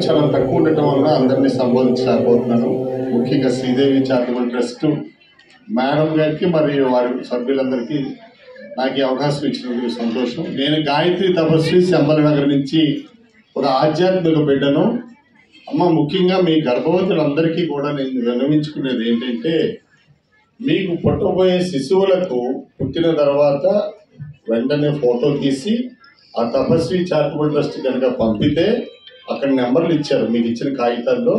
చాలా తక్కువ ఉండటం వల్ల అందరినీ సంబోధించలేకపోతున్నాను. ముఖ్యంగా శ్రీదేవి చారిటబుల్ ట్రస్ట్ మేడం గారికి మరియు వారి సభ్యులందరికీ నాకు ఈ అవకాశం ఇచ్చినందుకు సంతోషం. నేను గాయత్రి తపస్వి శంబలనగర్ నుంచి ఒక ఆధ్యాత్మిక బిడ్డను. అమ్మ, ముఖ్యంగా మీ గర్భవతులందరికీ కూడా నేను విన్నవించుకునేది ఏంటంటే, మీకు పుట్టబోయే శిశువులకు పుట్టిన తర్వాత వెంటనే ఫోటో తీసి ఆ తపస్వి చారిటబుల్ ట్రస్ట్ కనుక పంపితే, అక్కడ నెంబర్లు ఇచ్చారు మీకు ఇచ్చిన కాగితాల్లో,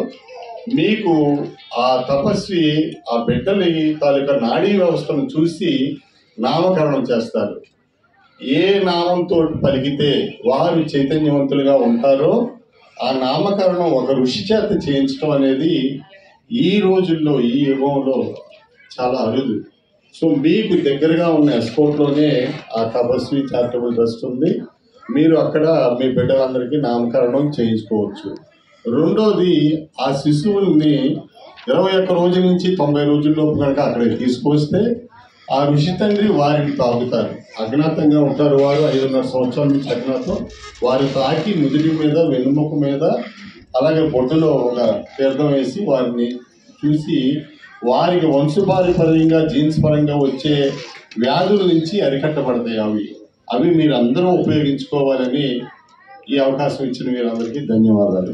మీకు ఆ తపస్వి ఆ బిడ్డలి తాలూకా నాడీ వ్యవస్థను చూసి నామకరణం చేస్తారు. ఏ నామంతో పలికితే వారు చైతన్యవంతులుగా ఉంటారో ఆ నామకరణం ఒక ఋషి చేత చేయించడం అనేది ఈ రోజుల్లో, ఈ యుగంలో చాలా అరుదు. సో మీకు దగ్గరగా ఉన్న ఎస్కోట్లోనే ఆ తపస్వి చారిటబుల్ ట్రస్ట్ ఉంది. మీరు అక్కడ మీ బిడ్డలందరికీ నామకరణం చేయించుకోవచ్చు. రెండోది, ఆ శిశువుల్ని 21 రోజుల నుంచి 90 రోజుల్లోపు కనుక అక్కడికి తీసుకొస్తే ఆ ఋషి తండ్రి వారిని తాగుతారు. అజ్ఞాతంగా ఉంటారు వారు, 5.5 సంవత్సరాల నుంచి అజ్ఞాతం. వారి తాకి నుదుటి మీద, వెన్నుముక మీద, అలాగే బొడ్డులో ఒక తీర్థం వేసి వారిని చూసి వారికి వంశపారంపర్యంగా జీన్స్ పరంగా వచ్చే వ్యాధుల నుంచి అరికట్టబడతాయి. అవి మీరు అందరూ ఉపయోగించుకోవాలని ఈ అవకాశం ఇచ్చిన మీరందరికీ ధన్యవాదాలు.